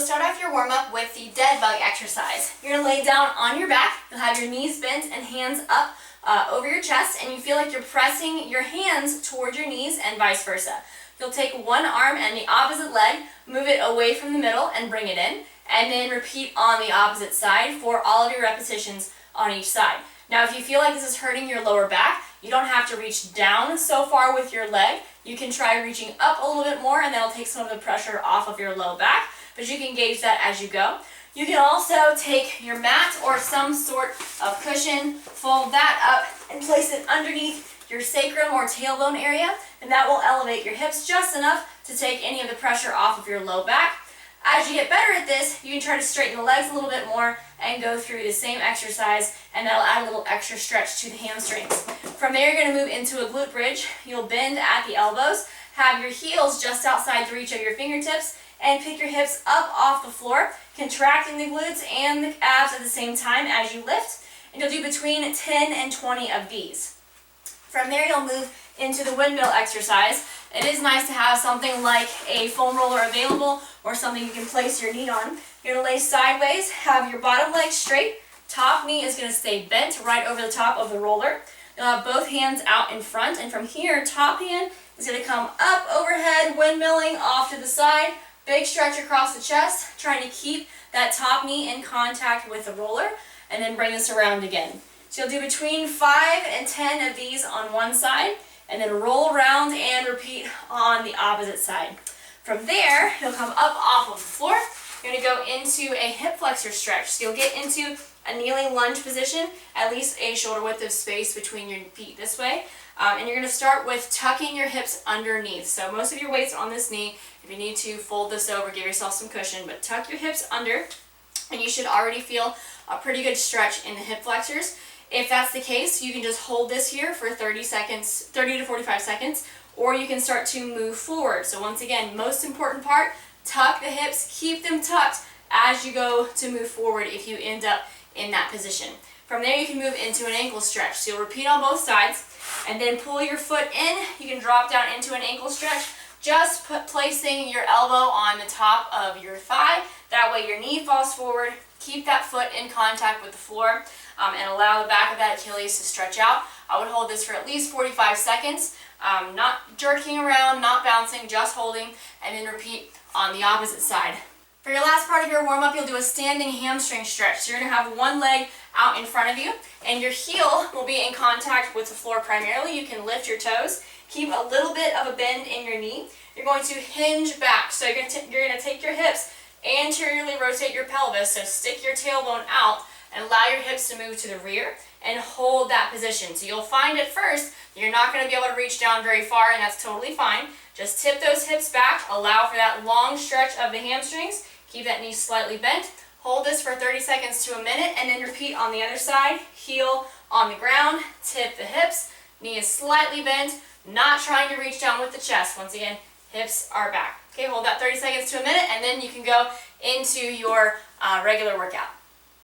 start off your warm-up with the dead bug exercise. You're going to lay down on your back. You'll have your knees bent and hands up over your chest, and you feel like you're pressing your hands toward your knees and vice versa. You'll take one arm and the opposite leg, move it away from the middle and bring it in, and then repeat on the opposite side for all of your repetitions on each side. Now, if you feel like this is hurting your lower back, you don't have to reach down so far with your leg. You can try reaching up a little bit more, and that'll take some of the pressure off of your low back, but you can gauge that as you go. You can also take your mat or some sort of cushion, fold that up, and place it underneath your sacrum or tailbone area, and that will elevate your hips just enough to take any of the pressure off of your low back. As you get better at this, you can try to straighten the legs a little bit more and go through the same exercise, and that'll add a little extra stretch to the hamstrings. From there, you're going to move into a glute bridge. You'll bend at the elbows, have your heels just outside the reach of your fingertips, and pick your hips up off the floor, contracting the glutes and the abs at the same time as you lift, and you'll do between 10 and 20 of these. From there, you'll move into the windmill exercise. It is nice to have something like a foam roller available or something you can place your knee on. You're going to lay sideways, have your bottom leg straight, top knee is going to stay bent right over the top of the roller. You'll have both hands out in front, and from here, top hand is going to come up overhead, windmilling off to the side, big stretch across the chest, trying to keep that top knee in contact with the roller, and then bring this around again. So you'll do between 5 and 10 of these on one side, and then roll around and repeat on the opposite side. From there, you'll come up off of the floor. You're going to go into a hip flexor stretch. So you'll get into a kneeling lunge position, at least a shoulder width of space between your feet this way. And you're going to start with tucking your hips underneath. So most of your weight's on this knee. If you need to, fold this over, give yourself some cushion, but tuck your hips under, and you should already feel a pretty good stretch in the hip flexors. If that's the case, you can just hold this here for 30 to 45 seconds, or you can start to move forward. So once again, most important part, tuck the hips, keep them tucked as you go to move forward if you end up in that position. From there, you can move into an ankle stretch. So you'll repeat on both sides, and then pull your foot in. You can drop down into an ankle stretch, just placing your elbow on the top of your thigh. That way your knee falls forward. Keep that foot in contact with the floor, and allow the back of that Achilles to stretch out. I would hold this for at least 45 seconds, not jerking around, not bouncing, just holding, and then repeat on the opposite side. For your last part of your warm-up, you'll do a standing hamstring stretch. So you're going to have one leg out in front of you, and your heel will be in contact with the floor primarily. You can lift your toes, keep a little bit of a bend in your knee. You're going to hinge back. So you're going to take your hips, anteriorly rotate your pelvis, so stick your tailbone out, and allow your hips to move to the rear and hold that position. So you'll find at first you're not going to be able to reach down very far, and that's totally fine. Just tip those hips back, allow for that long stretch of the hamstrings, keep that knee slightly bent, hold this for 30 seconds to a minute, and then repeat on the other side. Heel on the ground, tip the hips, knee is slightly bent, not trying to reach down with the chest. Once again, hips are back. Okay, hold that 30 seconds to a minute, and then you can go into your regular workout.